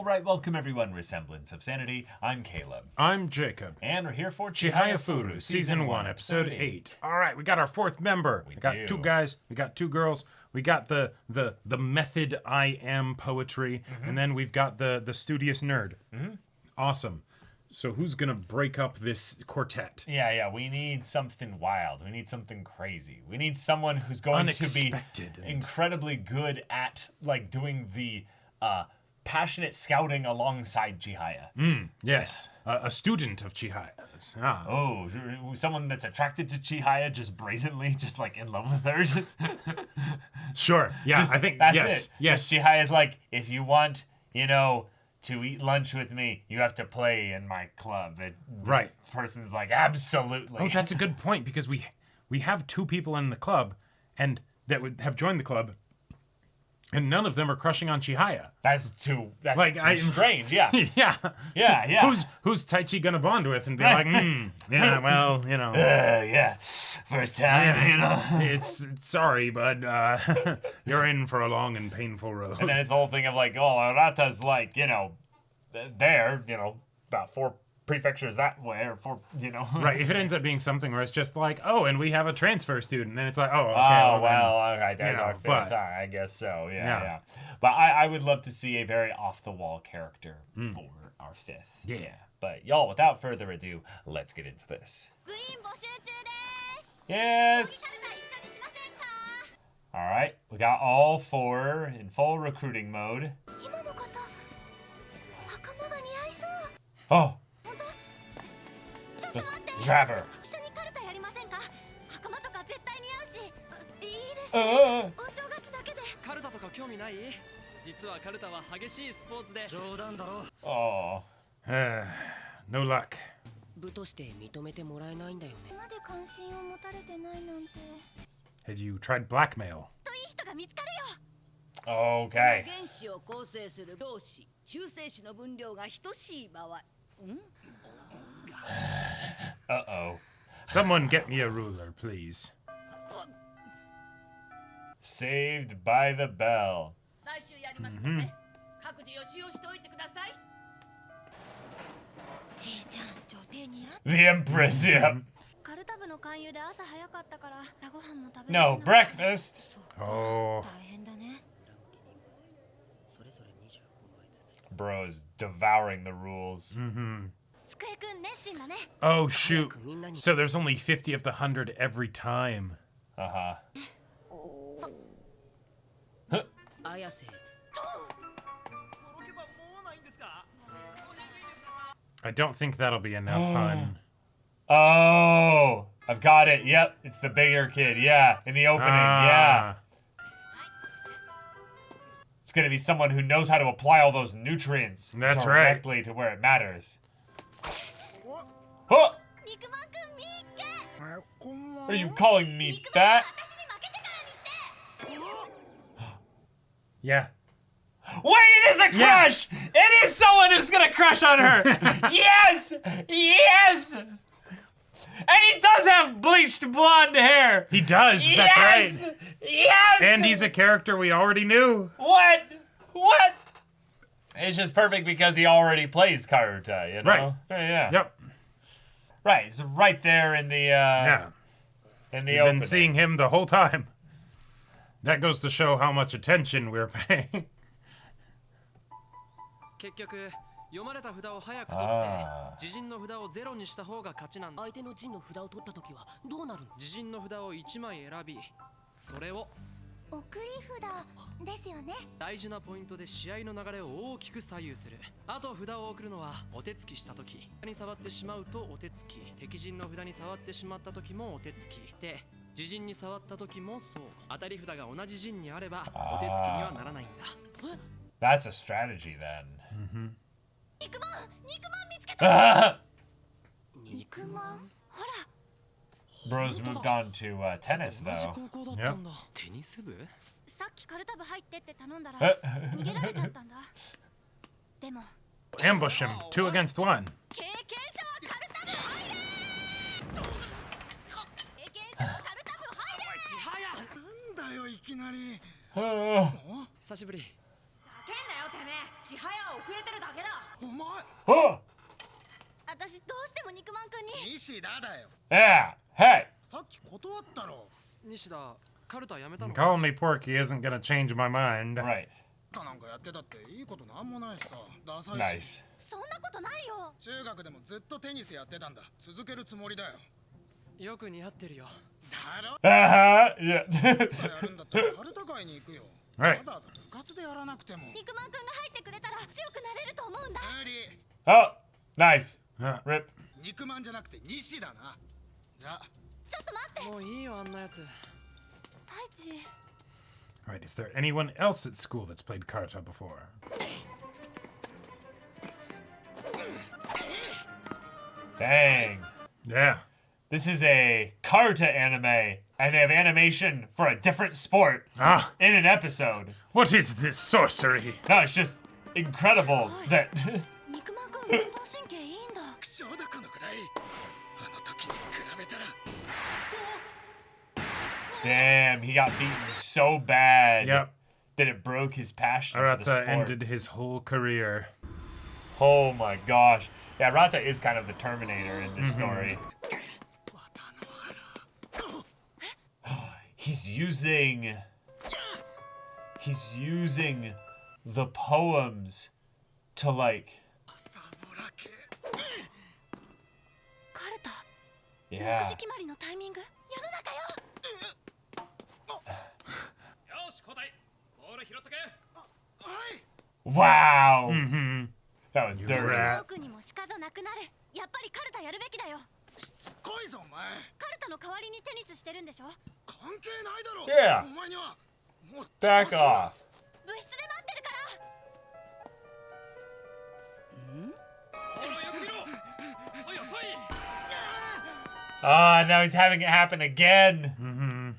Alright, welcome everyone, Semblance of Sanity. I'm Caleb. I'm Jacob. And we're here for Chihayafuru, Season 1, Episode 8. Alright, we got our fourth member. We got two guys, we got two girls, we got the method I am poetry, and then we've got the studious nerd. Awesome. So who's gonna break up this quartet? Yeah, we need something wild. We need something crazy. We need someone who's going to be incredibly good at, like, doing the, passionate scouting alongside Chihaya. Yes, a student of Chihaya's. Ah. Oh, someone that's attracted to Chihaya, just brazenly, just like in love with her. Just sure, yeah, just, I think that's yes, it. yes. Just Chihaya's like, if you want, to eat lunch with me, you have to play in my club. And this person's like, absolutely. Oh, that's a good point, because we have two people in the club, and that would have joined the club. And none of them are crushing on Chihaya. That's too strange, yeah. Yeah. Who's Taichi gonna bond with and be like, yeah, well, yeah, first time, It's sorry, but you're in for a long and painful road. And then it's the whole thing of like, oh, Arata's like, there, about 4 prefectures that way, or 4, Right, if it ends up being something where it's just like, oh, and we have a transfer student, then it's like, oh, okay. Okay, that's our 5th, I guess so, yeah. But I would love to see a very off-the-wall character for our 5th. Yeah. But y'all, without further ado, let's get into this. Yes! Alright, we got all 4 in full recruiting mode. Oh! Just grab her. Oh. No luck. Had you tried blackmail? Okay. Uh-oh. Someone get me a ruler, please. Saved by the bell. The Empress, yeah. No breakfast. Oh. Bro's devouring the rules. Oh, shoot. So there's only 50 of the 100 every time. Uh-huh. I don't think that'll be enough, hun. Oh, I've got it. Yep, it's the bigger kid. Yeah, in the opening. Yeah. It's gonna be someone who knows how to apply all those nutrients directly to where it matters. Huh! Are you calling me fat? Yeah. Wait, it is a crush! Yeah. It is someone who's gonna crush on her! Yes! Yes! And he does have bleached blonde hair! He does, that's right. Yes! And he's a character we already knew. What? It's just perfect because he already plays Karuta, Right. Yeah. Yep. Right, so right there in the, in the We've opening. been seeing him the whole time. That goes to show how much attention we're paying. That's a strategy then. Bro's moved on to tennis though. Yep. Ambush him. 2 against 1. Oh! 私どうしても肉まんくんに。西田だよ。 Yeah. Hey. さっき断ったろ。西田、カルタやめたの？ Calling me Porky isn't gonna change my mind. Right. なんかやってたっていいことなんもないしさ。ダサいし。 Nice. そんなことないよ。中学でもずっとテニスやってたんだ。続けるつもりだよ。よく似合ってるよ。だろ。 Uh-huh. Yeah. やるんだったらカルタ会に行くよ。 Right. わざわざ部活でやらなくても。肉まんくんが入ってくれたら強くなれると思うんだ。無理。 Oh, nice. Huh. Rip. 肉まんじゃなくて西だな。じゃあ。ちょっと待って。もういいよ、あんなやつ。太一。 Alright, is there anyone else at school that's played Karuta before? Dang. Yeah. This is a Karuta anime, and they have animation for a different sport Ah, in an episode. what is this sorcery? No, it's just incredible that 肉まんくん運動神経いいんだ。クソだこのくらい。あの時に比べたら。 damn, he got beaten so bad Yep. that it broke his passion for the Arata sport. ended his whole career. Oh my gosh. Yeah, Rata is kind of the Terminator in this story. He's using the poems to like サボらけ。カルタ。 yeah. 6時決まりのタイミング。世の中よ。よし、交代。ボール拾っとけ。はい。 Wow. Mm-hmm. That was dirty. rat. 僕にも仕方なくなる。やっぱりカルタやるべきだよ。しつこいぞお前。カルタの代わりにテニスしてるんでしょ。関係ないだろ。 Yeah. お前にはもう Back off. 部室で待ってるから。ボールをよく見ろ。遅い遅い。 Ah, now he's having it happen again. Mm-hmm.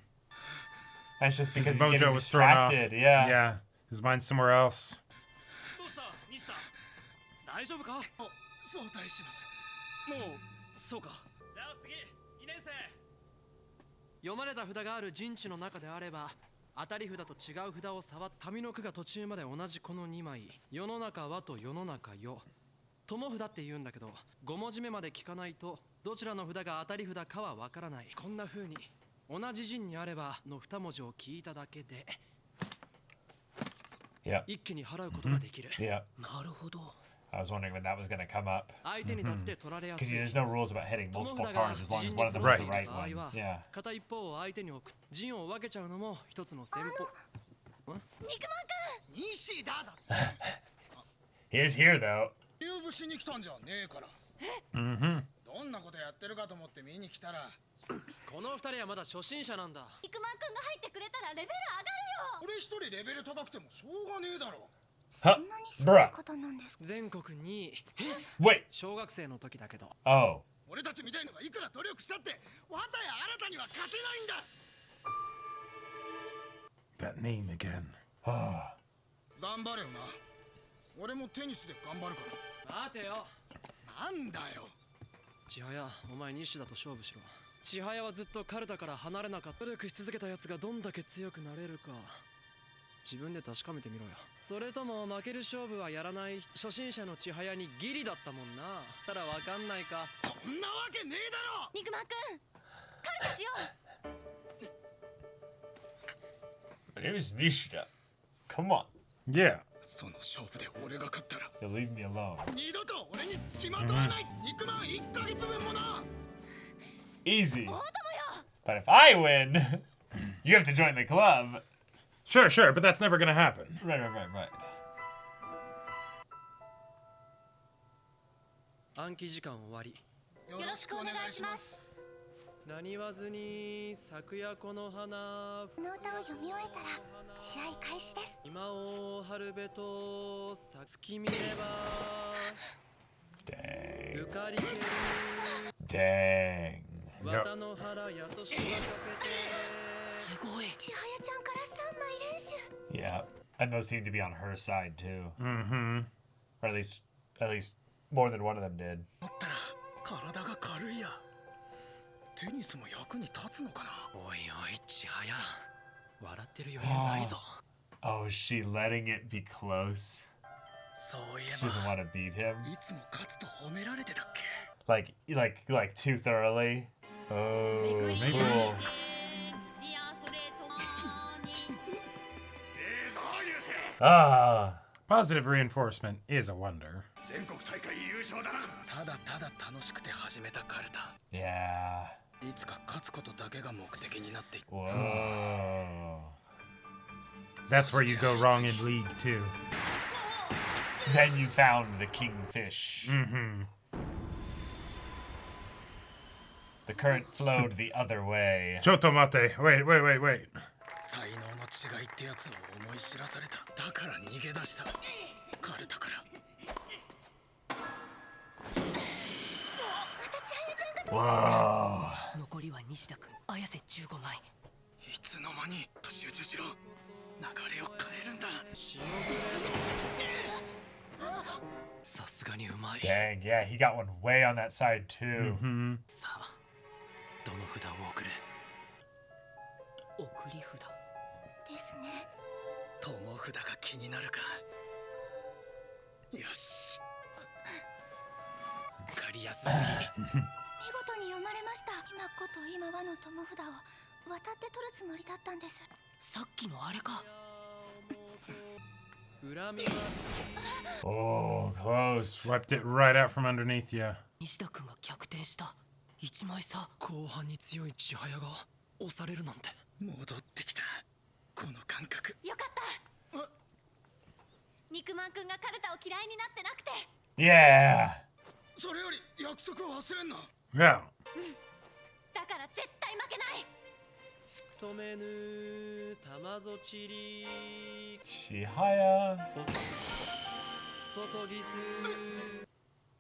That's just because His he's getting mojo was thrown off. distracted. Yeah. Yeah. His mind's somewhere else. どうした、西田。大丈夫か？あ、そう対します。もう、そうか。じゃあ次、2年生。読まれた札がある陣地の中であれば、当たり札と違う札を触っ上の句が途中まで同じこの2枚。世の中はと世の中よ。友札って言うんだけど、5文字目まで聞かないとどちらの札が当たり札かはわからない。こんな風に同じ陣にあればの2文字を聞いただけで Yep. 一気に払うことができる。 Yep. なるほど。 I was wondering when that was going to come up. 相手にだって取られや Because すい。 there's no rules about hitting 友 multiple 札が cards as long as 陣 one に of them 揃 is って the いる right 場合 one. は Yeah. 片一方を相手に置く。陣を分けちゃうのも一つの戦法。肉まんくん。西田だ。 He is here though. 入部しに来たんじゃねえから。 Mm-hmm. どんなことやってるかと思って見に来たら。この二人はまだ初心者なんだ。肉まんくんが入ってくれたらレベル上がるよ。俺一人レベル高くてもしょうがねえだろ。 Huh? そんなにすごい Bruh. 方なんですか。全国2位。 Wait. 小学生の時だけど。 Oh. 俺たちみたいのがいくら努力したって綿や新たには勝てないんだ。 That name again. 頑張れよな。俺もテニスで頑張るか待てよ。ら。なんだよ。千早、お前西田と勝負しろ。千早はずっとカルタから離れなかった。努力し続けたやつがどんだけ強くなれるか自分で確かめてみろよ。それとも負ける勝負はやらない初心者の千早にギリだったもんな。たらわかんないか。そんなわけねえだろ。肉まんくん。カルタしよう。 My name is Nishida. Come on. Yeah. その勝負で俺が勝ったら You'll leave me alone. 二度と俺に付きまとわない。肉まん1ヶ月分もな。 Easy. 大友よ。 But if I win, you have to join the club. Sure, sure, but that's never gonna happen. Right. 暗記時間終わり。よよろしくお願いします。何言わずに昨夜この花この歌を読み終えたら試合開始です。今を春べと月見れば Dang. 浮かりける Dang. 綿の腹やそしばかけてすごい。千早ちゃんから3枚練習。 Yeah. And those seem to be on her side too. Mm-hmm. Or at least more than one of them did. 思ったら体が軽いや。テニスも役に立つのかな。おいおい千早笑ってる余裕ないぞ。 Oh, is she letting it be close? そうい She え doesn't ば want to beat him. いつも勝つと褒められてたっけ Like too thoroughly. Oh, Maybe. cool. ええぞ優勢 Ah. Positive reinforcement is a wonder. 全国大会優勝だなただただ楽しくて始めたカルタ Yeah. いつか勝つことだけが目的になっていく Whoa. That's where you go wrong in League too. Then you found the kingfish. The current flowed the other way. Chotomate. Wait. 才能の違いってやつを思い知らされただから逃げ出したカルタから Whoa. 残りは西田君綾瀬15枚いつの間にと集中しろ流れを変えるんださすがにうまい Dang, yeah, he got one way on that side too. さあどの札を送る送り札ですね。友札が気になるかよしわかりやすすぎ見事に読まれました。今こと今はの友札を渡って取るつもりだったんです。さっきのあれか Oh, close. Swept it right out from underneath you. 西田君が逆転した1枚差後半に強い千早が押されるなんて戻ってきたこの感覚よかった。肉まんくんがカルタを嫌いになってなくて。 Yeah. それより約束を忘れんな Yeah. だから絶対負けない。止めぬ玉ぞちり Chihaya. ととぎす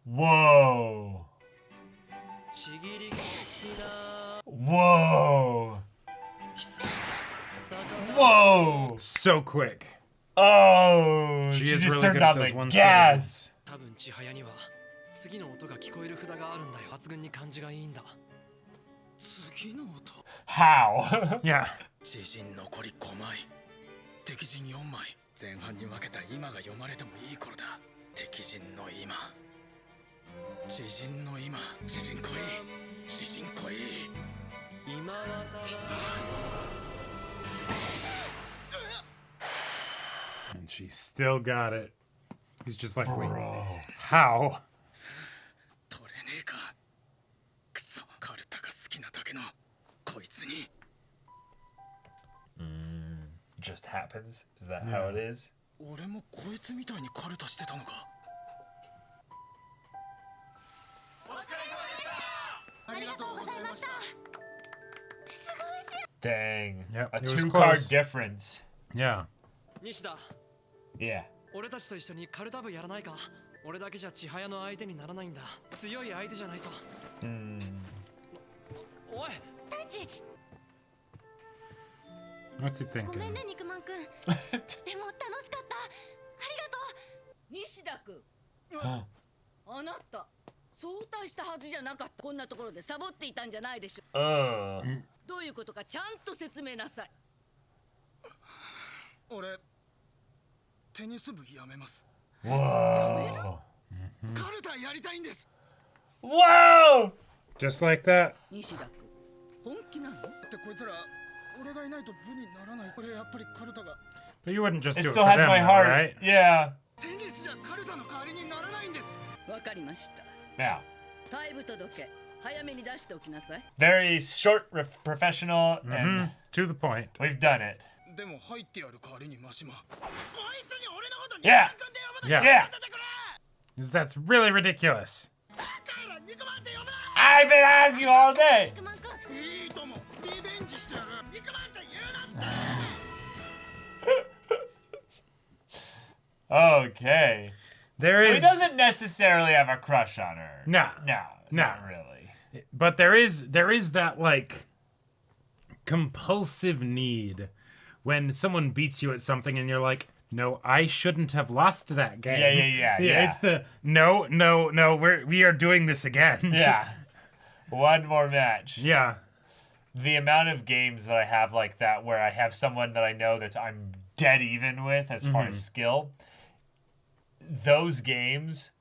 Whoa. ちぎりきな Whoa. Whoa. So quick. Oh, She she is just really turned good at on those the one gas. 多分千早には次の音が聞こえる札があるんだよ抜群に感じがいいんだ次の音 How? Yeah. 知人残り5枚敵陣4枚前半に分けた今が読まれてもいい頃だ敵陣の今知人の今知人来い知人来い今はた来た And she still got it. He's just like, wait, Bro. how? 取れねえかくそカルタが好きなだけのこいつに Just happens? Is that how it is? 俺もこいつみたいにカルタしてたのかありがとうございました。すごいし。 Dang. Yep, A it was 2-card close. difference. Yeah. 西田 Yeah. 俺たちと一緒にカルタ部やらないか俺だけじゃ千早の相手にならないんだ強い相手じゃないと おい大地、 What's he ご thinking? めんね肉まんくん。でも楽しかった。ありがと西田君あなた早退したはずじゃなかったこんなところでサボっていたんじゃないでしょ Ugh. どういうことかちゃんと説明なさい俺テニス部やめます Whoa. カルタやりたいんです Whoa! Just like that? 西田君本気なのってこいつら俺がいないと部にならない俺やっぱりカルタが But you wouldn't just It do it still for has them, my though, heart. right? Yeah. テニスじゃカルタの代わりにならないんですわかりました Now, 退部届早めに出しておきなさい very short, professional, and To the point. we've done it. でも入ってやる代わりにマシマこいつに俺のこと Yeah. 肉まんって呼ぶ Yeah. の Yeah. やめてくれ 'Cause that's really ridiculous. だから肉まんって呼ぶな I've been asking you all day. う。肉まんくん。いいともリベンジしてやる肉まんって言うなって Okay. There So he is, doesn't necessarily have a crush on her. No. No, No. not really. but there is that like compulsive need when someone beats you at something and you're like, no, I shouldn't have lost that game. Yeah. It's the no, we are doing this again. Yeah. One more match. Yeah. The amount of games that I have like that where I have someone that I know that I'm dead even with as far as skill, those games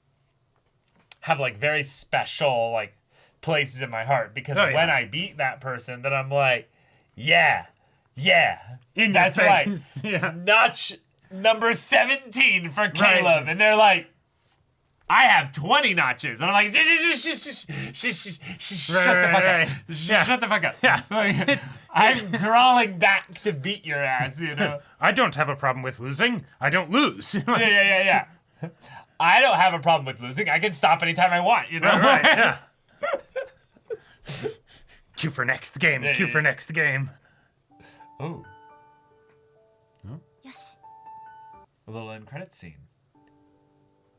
have like very special like places in my heart because when I beat that person, then I'm like, yeah, that's right. Yeah. Notch number 17 for Caleb, and they're like, I have 20 notches, and I'm like, shut the fuck up. Shut the fuck up. Yeah. I'm crawling back to beat your ass, you know. I don't have a problem with losing. I don't lose. Yeah. I don't have a problem with losing. I can stop anytime I want, you know. Right. Yeah. Cue for next game. Cue for next game. Oh. Yoshi. A little end credits scene.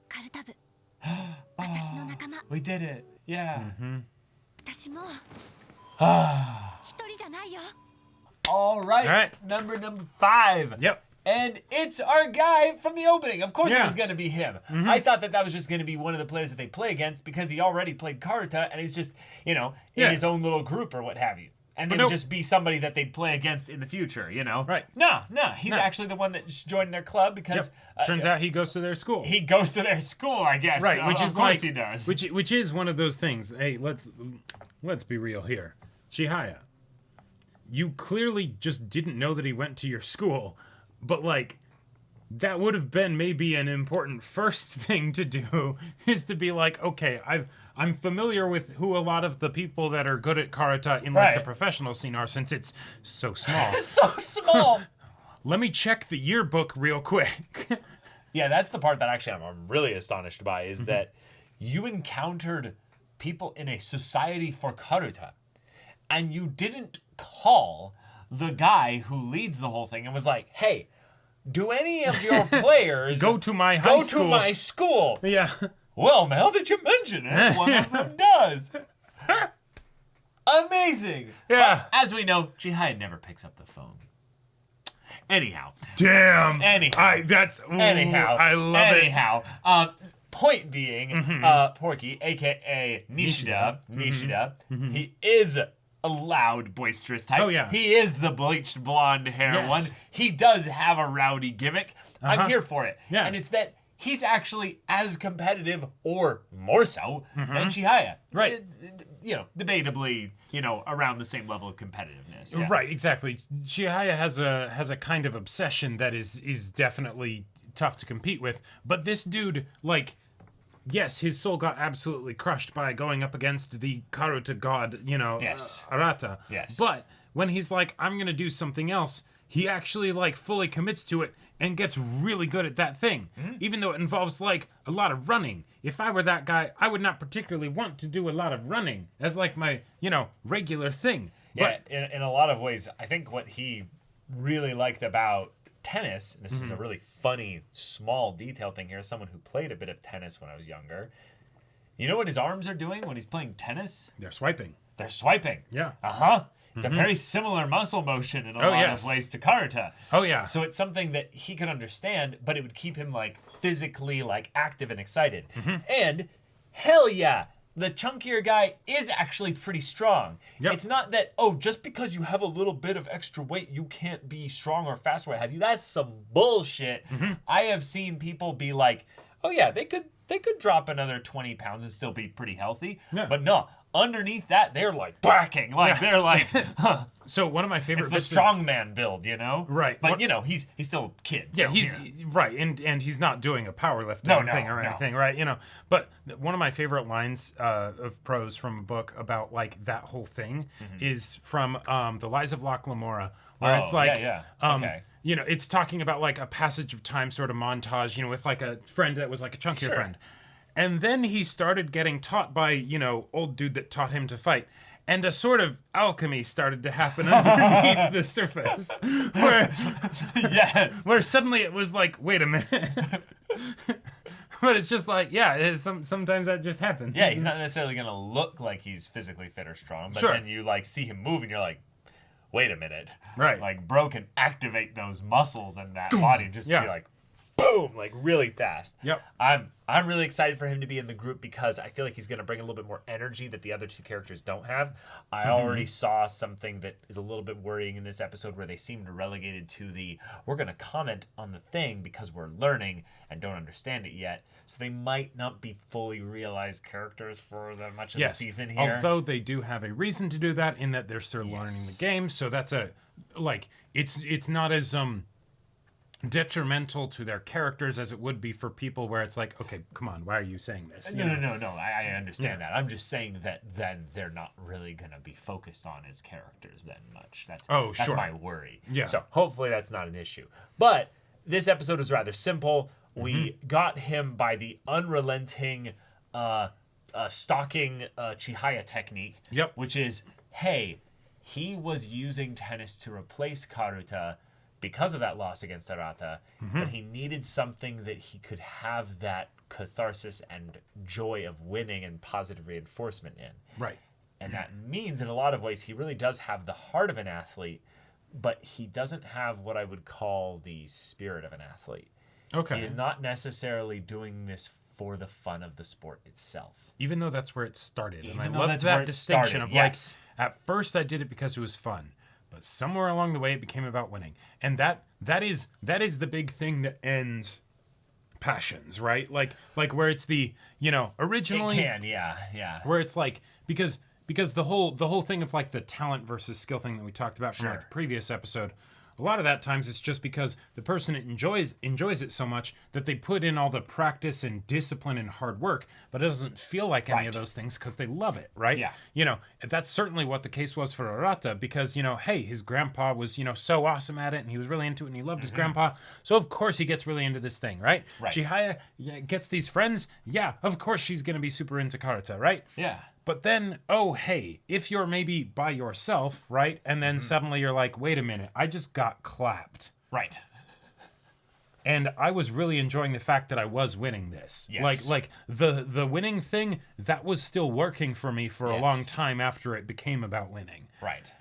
カルタ部私の仲間 We did it. Yeah. 私も一人じゃないよ All right. Number 5. Yep. And it's our guy from the opening. Of course it was going to be him. I thought that was just going to be one of the players that they play against because he already played Karuta and he's just, in his own little group or what have you. And it would just be somebody that they'd play against in the future, you know? Right. No. He's actually the one that just joined their club because... Turns out he goes to their school. He goes to their school, I guess. Right, which is of course like, he does. Which is one of those things. Hey, let's be real here. Chihaya, you clearly just didn't know that he went to your school, but like... That would have been maybe an important first thing to do, is to be like, okay, I'm familiar with who a lot of the people that are good at Karuta in like the professional scene are, since it's so small. So small. Let me check the yearbook real quick. Yeah, that's the part that actually I'm really astonished by, is that you encountered people in a society for Karuta, and you didn't call the guy who leads the whole thing and was like, hey, do any of your players go to my high school? Go to my school. Yeah. Well, now that you mention it, one of them does. Amazing. Yeah. But as we know, Chihaya never picks up the phone. Anyhow. Damn. Anyhow. I love it. Point being, Porky, a.k.a. Nishida, he is a loud, boisterous type. Oh, yeah. He is the bleached blonde hair one. He does have a rowdy gimmick. I'm here for it. Yeah. And it's that he's actually as competitive, or more so, than Chihaya. Right. Debatably, around the same level of competitiveness. Yeah. Right, exactly. Chihaya has a kind of obsession that is definitely tough to compete with. But this dude, like... Yes, his soul got absolutely crushed by going up against the Karuta god, Arata. Yes. But when he's like, I'm going to do something else, he actually, like, fully commits to it and gets really good at that thing. Even though it involves, like, a lot of running. If I were that guy, I would not particularly want to do a lot of running as, like, my, regular thing. Yeah, but in a lot of ways, I think what he really liked about tennis, and this is a really funny, small detail thing here, as someone who played a bit of tennis when I was younger. You know what his arms are doing when he's playing tennis? They're swiping. They're swiping. Yeah. It's a very similar muscle motion in a lot of ways to Karuta. Oh, yeah. So it's something that he could understand, but it would keep him, like, physically, like, active and excited. And, hell yeah, the chunkier guy is actually pretty strong. Yep. It's not that, just because you have a little bit of extra weight, you can't be strong or fast or what have you. That's some bullshit. I have seen people be like, oh yeah, they could drop another 20 pounds and still be pretty healthy. Yeah. But no, underneath that, they're like backing. Like, they're like, So one of my favorite bits the strongman build, Right. But, he's still a kid. Yeah, so right. And he's not doing a powerlifting thing or anything, right? But one of my favorite lines of prose from a book about, like, that whole thing is from The Lies of Locke Lamora, where it's like, it's talking about, like, a passage of time sort of montage, with, like, a friend that was, like, a chunkier friend. And then he started getting taught by, old dude that taught him to fight. And a sort of alchemy started to happen underneath the surface. Where suddenly it was like, wait a minute. But it's just like, sometimes that just happens. Yeah, he's not necessarily going to look like he's physically fit or strong. But then you, like, see him move and you're like, wait a minute. Right. Like, bro can activate those muscles and that body and just be like, boom. boom, like really fast. Yep. I'm really excited for him to be in the group because I feel like he's going to bring a little bit more energy that the other two characters don't have. I already saw something that is a little bit worrying in this episode where they seemed relegated to we're going to comment on the thing because we're learning and don't understand it yet. So they might not be fully realized characters for that much of the season here. Although they do have a reason to do that in that they're still learning the game. So that's it's not as detrimental to their characters as it would be for people where it's like, okay, come on, why are you saying this? No. I understand that. I'm just saying that then they're not really going to be focused on as characters that much. That's my worry. Yeah. So hopefully that's not an issue. But this episode was rather simple. We got him by the unrelenting stalking Chihaya technique. Yep. Which is, hey, he was using tennis to replace Karuta because of that loss against Arata, but he needed something that he could have that catharsis and joy of winning and positive reinforcement in. Right. And that means in a lot of ways he really does have the heart of an athlete, but he doesn't have what I would call the spirit of an athlete. Okay. He is not necessarily doing this for the fun of the sport itself. Even though that's where it started. Even and though I love that's that where it distinction started, of yes. like, at first I did it because it was fun. But somewhere along the way, it became about winning, and that is the big thing that ends passions, right? Like where it's the originally it can, yeah. where it's like because the whole thing of like the talent versus skill thing that we talked about from like the previous episode. A lot of that times it's just because the person enjoys it so much that they put in all the practice and discipline and hard work, but it doesn't feel like any of those things because they love it, right? Yeah. That's certainly what the case was for Arata because, hey, his grandpa was, so awesome at it and he was really into it and he loved his grandpa. So of course he gets really into this thing, right? Chihaya gets these friends. Yeah, of course she's going to be super into Karuta, right? Yeah. But then, oh, hey, if you're maybe by yourself, right? And then suddenly you're like, wait a minute, I just got clapped. Right. And I was really enjoying the fact that I was winning this. Yes. Like the winning thing, that was still working for me for a long time after it became about winning. Right.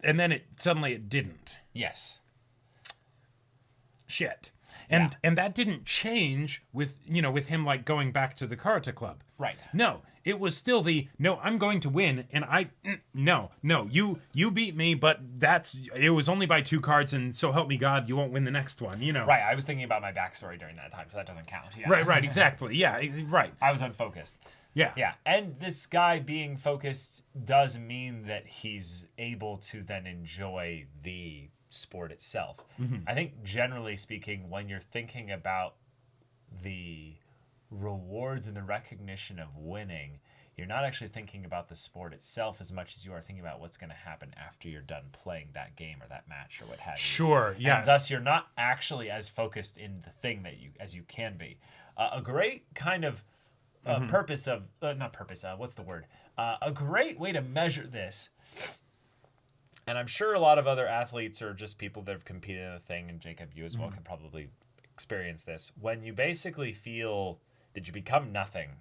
And then suddenly it didn't. Yes. Shit. And that didn't change with him like going back to the Karuta club. Right. No, it was still I'm going to win, and you beat me, but it was only by 2 cards, and so help me God, you won't win the next one, Right, I was thinking about my backstory during that time, so that doesn't count. Yeah. Right, exactly, yeah, right. I was unfocused. Yeah. Yeah, and this guy being focused does mean that he's able to then enjoy the sport itself. I think generally speaking, when you're thinking about the rewards and the recognition of winning, you're not actually thinking about the sport itself as much as you are thinking about what's going to happen after you're done playing that game or that match or what have you. Sure, yeah. And thus, you're not actually as focused in the thing as you can be. A great kind of a great way to measure this. And I'm sure a lot of other athletes or just people that have competed in a thing, and Jacob, you as well, can probably experience this. When you basically feel that you become nothing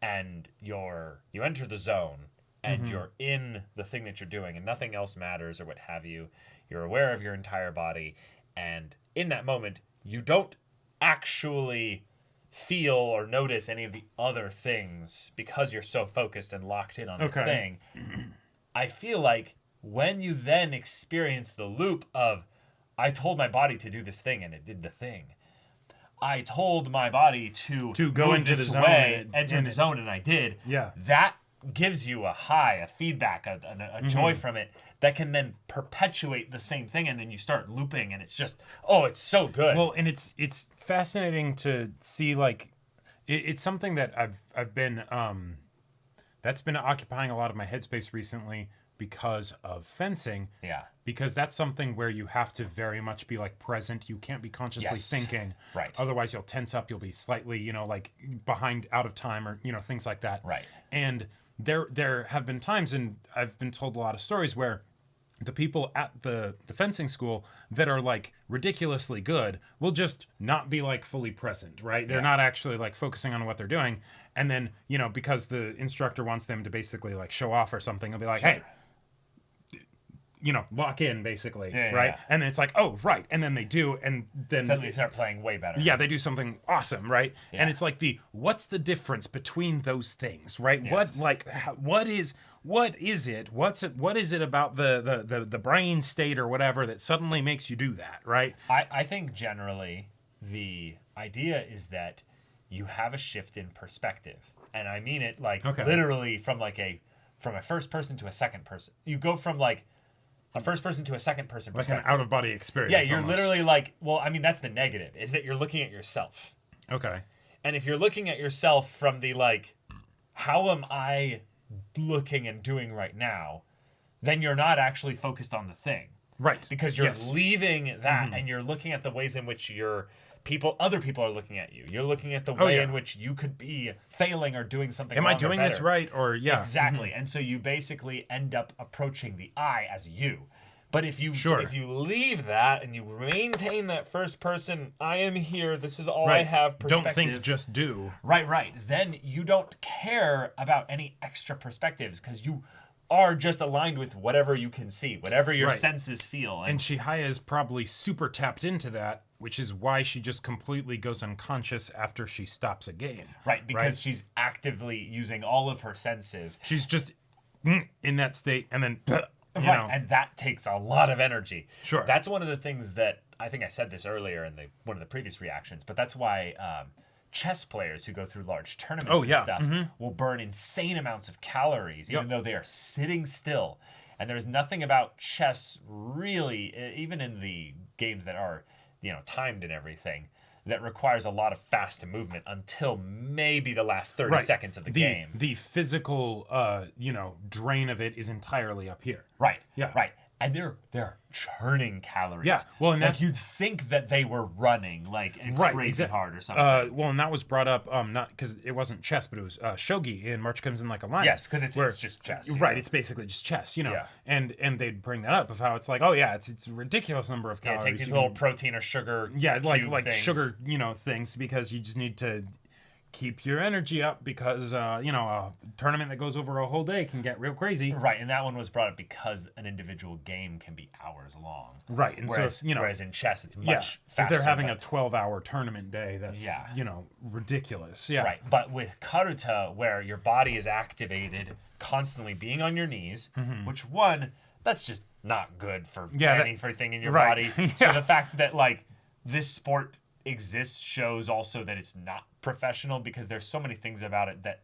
and you enter the zone and you're in the thing that you're doing and nothing else matters or what have you, you're aware of your entire body, and in that moment, you don't actually feel or notice any of the other things because you're so focused and locked in on this thing. I feel like when you then experience the loop of, I told my body to do this thing and it did the thing. I told my body to go move into this the zone way, enter the zone, and I did. Yeah. That gives you a high, a feedback, a joy from it that can then perpetuate the same thing, and then you start looping, and it's just, it's so good. Well, and it's fascinating to see, like, it's something that I've been that's been occupying a lot of my headspace recently because of fencing. Yeah. Because that's something where you have to very much be like present. You can't be consciously thinking. Right. Otherwise you'll tense up. You'll be slightly, like behind, out of time, or, things like that. Right. And there have been times, and I've been told a lot of stories where the people at the fencing school that are like ridiculously good will just not be like fully present, right? They're not actually like focusing on what they're doing. And then, because the instructor wants them to basically like show off or something, they'll be like, hey, lock in basically, Yeah, right? yeah. And then it's like, oh, right. And then they do, and then Suddenly they start playing way better. yeah, they do something awesome, right? Yeah. And it's like what's the difference between those things, right? Yes. What is it? What is it about the brain state or whatever that suddenly makes you do that, right? I think generally the idea is that you have a shift in perspective. And I mean it literally from a first person to a second person. You go from like a first person to a second person Like an perspective. out of body experience. Yeah, you're almost. literally that's the negative, is that you're looking at yourself. Okay. And if you're looking at yourself from the how am I looking and doing right now, then you're not actually focused on the thing. Right. Because you're Yes. leaving that and you're looking at the ways in which other people are looking at you. You're looking at the way in which you could be failing or doing something Am wrong I doing or this better. right? Or yeah. Exactly. And so you basically end up approaching the I as you. But if you leave that and you maintain that first person, I am here, this is all I have perspective. Don't think, just do. Right. Then you don't care about any extra perspectives because you are just aligned with whatever you can see, whatever your senses feel. And Chihaya is probably super tapped into that, which is why she just completely goes unconscious after she stops a game. Right, because she's actively using all of her senses. She's just in that state, and then you Right, know. and that takes a lot of energy. Sure. That's one of the things that I think I said this earlier in one of the previous reactions, but that's why chess players who go through large tournaments and stuff will burn insane amounts of calories, even though they are sitting still. And there's nothing about chess really, even in the games that are timed and everything, that requires a lot of fast movement until maybe the last 30 seconds of the game. The physical, drain of it is entirely up here. Right. Yeah. Right. And they're churning calories. Yeah. Well, and like you'd think that they were running crazy hard or something. Well, and that was brought up not because it wasn't chess, but it was shogi in March Comes in Like a Lion. Yes, because it's just chess. Right. It's basically just chess, Yeah. And they'd bring that up of how it's like, oh yeah, it's a ridiculous number of calories. Take these little protein or sugar. like things. sugar, things because you just need to keep your energy up because a tournament that goes over a whole day can get real crazy. Right, and that one was brought up because an individual game can be hours long. Right, and whereas, so whereas in chess it's much if faster. they're having but- a 12-hour tournament day, that's ridiculous. Yeah. Right, but with Karuta, where your body is activated, constantly being on your knees, which that's just not good for anything in your body. So the fact that this sport exists shows also that it's not professional, because there's so many things about it that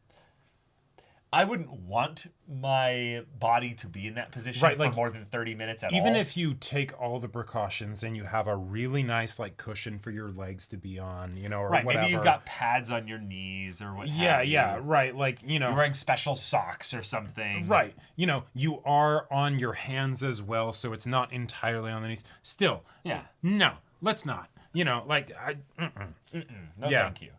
I wouldn't want my body to be in that position for more than 30 minutes at all. Even if you take all the precautions and you have a really nice cushion for your legs to be on, or whatever. Maybe you've got pads on your knees or what have you. Right. You're wearing special socks or something. Right. You are on your hands as well, so it's not entirely on the knees. Still. Yeah. No, let's not. No, thank you.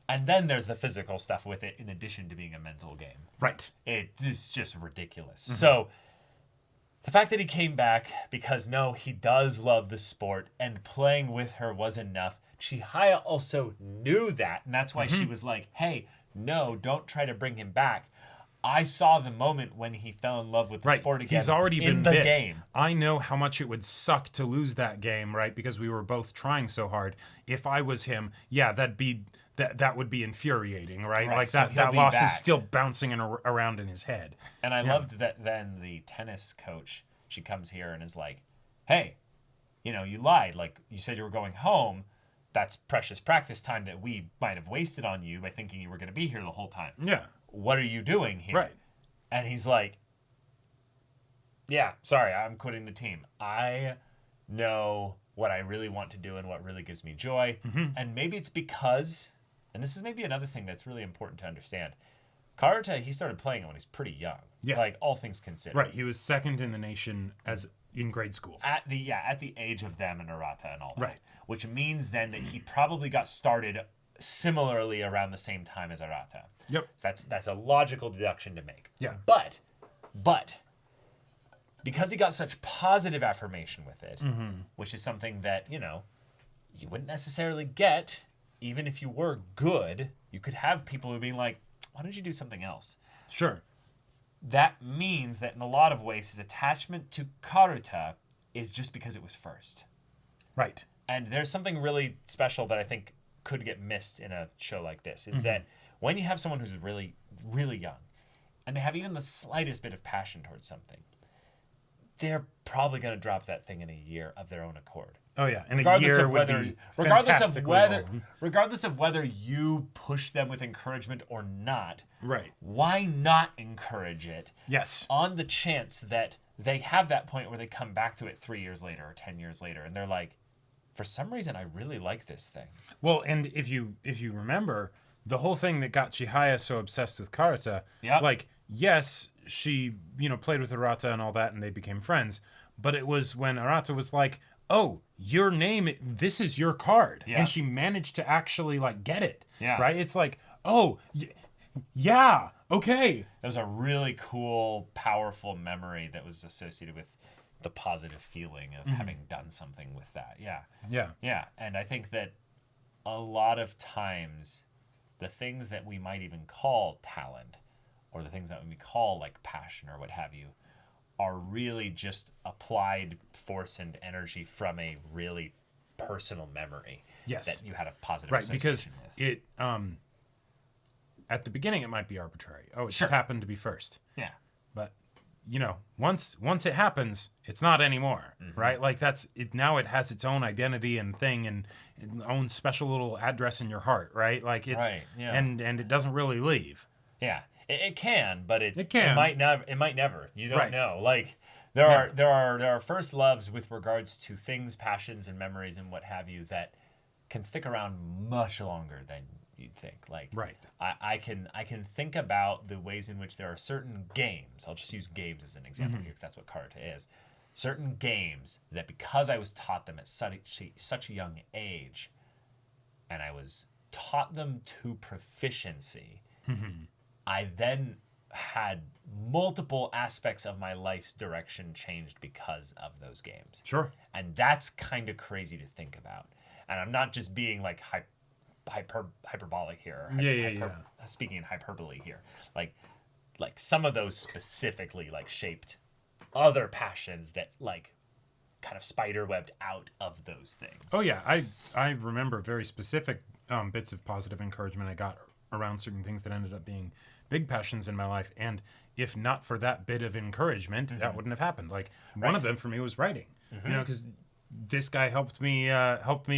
And then there's the physical stuff with it, in addition to being a mental game. Right. It's just ridiculous. So the fact that he came back, because he does love the sport, and playing with her was enough. Chihaya also knew that, and that's why she was like, hey, no, don't try to bring him back. I saw the moment when he fell in love with the sport again. He's already been in the bit. game. I know how much it would suck to lose that game, right? Because we were both trying so hard. If I was him, that would be infuriating, right? Like so that he'll loss be is back. still bouncing around in his head. And I loved that then the tennis coach, she comes here and is like, hey, you lied. Like, you said you were going home. That's precious practice time that we might have wasted on you by thinking you were going to be here the whole time. Yeah. What are you doing here? Right. And he's like, yeah, sorry, I'm quitting the team. I know what I really want to do and what really gives me joy. And maybe it's because, and this is maybe another thing that's really important to understand, Karuta, he started playing it when he's pretty young. Yeah. All things considered. Right. He was second in the nation as in grade school. At the age of them and Arata and all that. Right. Which means then that he probably got started similarly around the same time as Arata. Yep. That's a logical deduction to make. Yeah. But because he got such positive affirmation with it, which is something that, you wouldn't necessarily get, even if you were good, you could have people who be like, why don't you do something else? Sure. that means that in a lot of ways his attachment to Karuta is just because it was first. Right. And there's something really special that I think could get missed in a show like this, is that when you have someone who's really, really young, and they have even the slightest bit of passion towards something, they're probably going to drop that thing in a year of their own accord. Oh yeah, and a year would be regardless of whether you push them with encouragement or not. Right. Why not encourage it? Yes. On the chance that they have that point where they come back to it 3 years later or 10 years later, and they're like, for some reason, I really like this thing. Well, and if you remember, the whole thing that got Chihaya so obsessed with Karuta, like, yes, she, played with Arata and all that, and they became friends. But it was when Arata was like, oh, your name, this is your card. Yeah. And she managed to actually, like, get it. Yeah. Right? It's like, oh, yeah, okay. It was a really cool, powerful memory that was associated with the positive feeling of having done something with that. Yeah. Yeah. Yeah. And I think that a lot of times the things that we might even call talent, or the things that we call like passion or what have you, are really just applied force and energy from a really personal memory. Yes. That you had a positive because association with. It at the beginning it might be arbitrary. Oh, it just happened to be first. Yeah. But once it happens, it's not anymore, right? Like that's it. Now it has its own identity and thing, and its own special little address in your heart, right? Like it's and it doesn't really leave. Yeah, it can, but it can. It might never. It might never. You don't know. Like there are first loves with regards to things, passions, and memories and what have you that can stick around much longer than you'd think. Like I can think about the ways in which there are certain games. I'll just use games as an example here because that's what Karuta is. Certain games that because I was taught them at such a young age, and I was taught them to proficiency, I then had multiple aspects of my life's direction changed because of those games. Sure. And that's kind of crazy to think about. And I'm not just being like hyperbolic here. Speaking in hyperbole here. Like some of those specifically like shaped other passions that like kind of spiderwebbed out of those things. Oh yeah, I remember very specific bits of positive encouragement I got around certain things that ended up being big passions in my life, and if not for that bit of encouragement, that wouldn't have happened. Like one of them for me was writing, because this guy helped me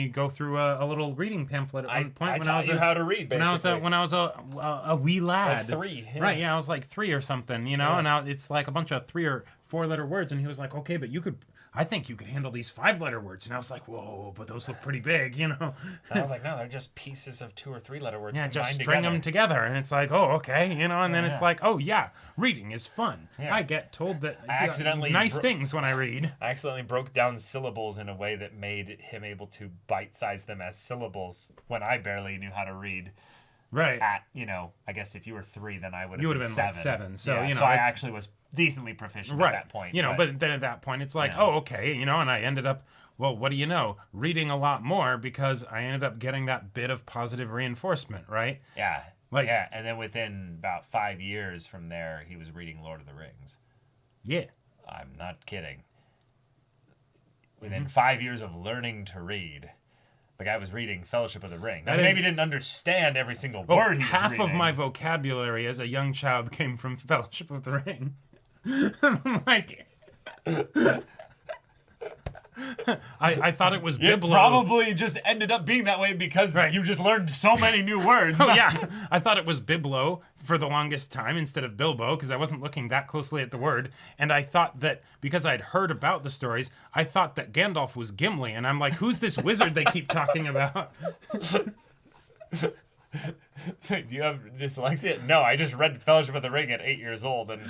go through a little reading pamphlet at one point when I was how to read. Basically, when I was a wee lad, like 3, right? Yeah, I was like 3 or something, and now it's like a bunch of 3 or 4 letter words, and he was like, okay, but I think you could handle these 5-letter words. And I was like, whoa, but those look pretty big, And I was like, no, they're just pieces of 2 or 3 letter words. Yeah, just string them together. And it's like, oh, okay, and then it's like, oh, yeah, reading is fun. Yeah. I get told that I accidentally nice things when I read. I accidentally broke down syllables in a way that made him able to bite-size them as syllables when I barely knew how to read. Right. At, I guess if you were 3, then I would have been 7. Like 7. So, so I actually was decently proficient at that point. But then at that point, it's like, oh, okay, and I ended up, well, what do you know? Reading a lot more because I ended up getting that bit of positive reinforcement, right? Yeah. And then within about 5 years from there, he was reading Lord of the Rings. Yeah. I'm not kidding. Within 5 years of learning to read, the guy was reading Fellowship of the Ring. Now, maybe didn't understand every single word he was half reading. Half of my vocabulary as a young child came from Fellowship of the Ring. I'm like... I thought it was Biblo. It probably just ended up being that way because you just learned so many new words. I thought it was Biblo for the longest time instead of Bilbo because I wasn't looking that closely at the word. And I thought that because I'd heard about the stories, I thought that Gandalf was Gimli. And I'm like, who's this wizard they keep talking about? Do you have dyslexia? No, I just read Fellowship of the Ring at 8 years old, and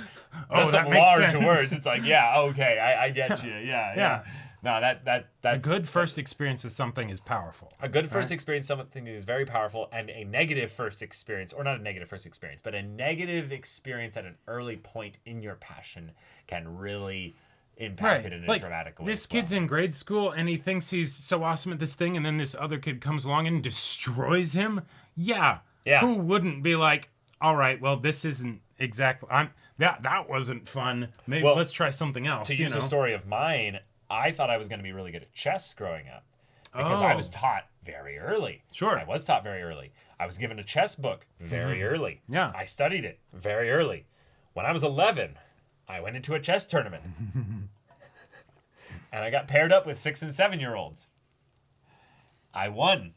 there's some large words. It's like, okay, I get you. Yeah. No, that's a good first experience with something is powerful. A good first experience with something is very powerful, and a negative first experience, or not a negative first experience, but a negative experience at an early point in your passion can really impact it in a dramatic way. This kid's in grade school, and he thinks he's so awesome at this thing, and then this other kid comes along and destroys him. Yeah. Who wouldn't be like, all right, well, this isn't exactly. That wasn't fun. Maybe let's try something else. To use the story of mine, I thought I was going to be really good at chess growing up because I was taught very early. Sure. I was taught very early. I was given a chess book very early. Yeah. I studied it very early. When I was 11, I went into a chess tournament. And I got paired up with 6 and 7-year-olds. I won.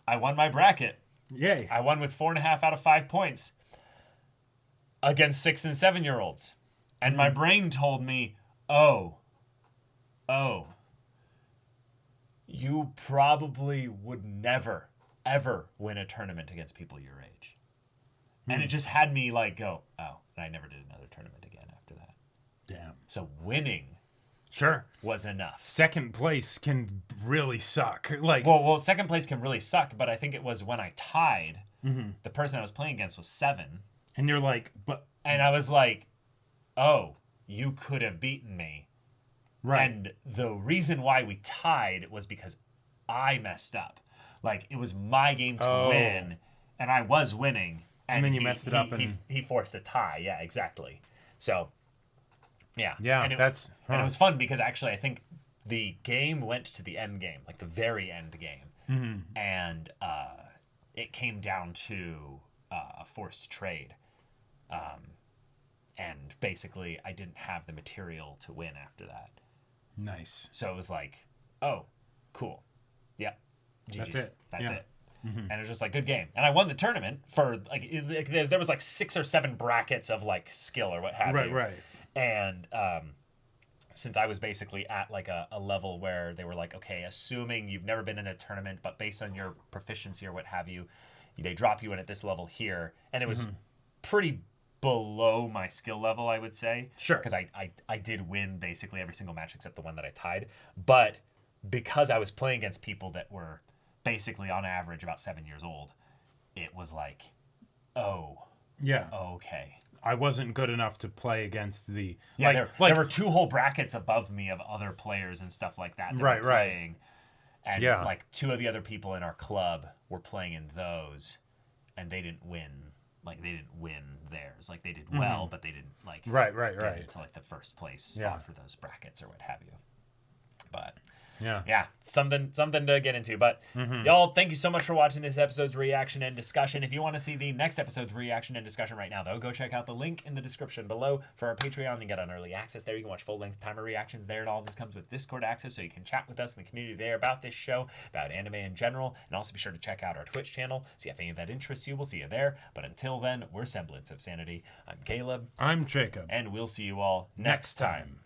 I won my bracket. Yay. I won with 4.5 out of 5 points against 6 and 7-year-olds. And my brain told me, oh, you probably would never, ever win a tournament against people your age. And it just had me like go, oh, and I never did another tournament again after that. Damn. So winning was enough. Second place can really suck. Like, well, second place can really suck, but I think it was when I tied, the person I was playing against was 7. and you're like, but And I was like, oh, you could have beaten me. right. And the reason why we tied was because I messed up. Like, it was my game to win, and I was winning. And then you messed it up he forced a tie. Yeah, exactly. So, yeah. Yeah, and that's... And it was fun because actually I think the game went to the end game, like the very end game. And it came down to a forced trade. And basically I didn't have the material to win after that. Nice. So it was like, oh, cool. Yeah. GG. That's it. That's Yeah. it. And it was just like, good game. And I won the tournament for like, there was like 6 or 7 brackets of like skill or what have you. Right. And since I was basically at like a level where they were like, okay, assuming you've never been in a tournament, but based on your proficiency or what have you, they drop you in at this level here. And it was pretty below my skill level, I would say. Sure. Because I did win basically every single match except the one that I tied. But because I was playing against people that were basically on average about 7 years old, it was like, oh, Yeah. okay. I wasn't good enough to play against the... Yeah, there were 2 whole brackets above me of other players and stuff like that Right, were right. playing. And Yeah. like 2 of the other people in our club were playing in those, and they didn't win. Like, they didn't win theirs. Like, they did well, but they didn't like Right. get into like the first place spot for those brackets or what have you. But yeah, something to get into. But y'all, thank you so much for watching this episode's reaction and discussion. If you want to see the next episode's reaction and discussion right now, though, go check out the link in the description below for our Patreon and get on early access there. You can watch full-length timer reactions there, and all this comes with Discord access, so you can chat with us in the community there about this show, about anime in general, and also be sure to check out our Twitch channel. See if any of that interests you. We'll see you there. But until then, we're Semblance of Sanity. I'm Caleb. I'm Jacob. And we'll see you all next time.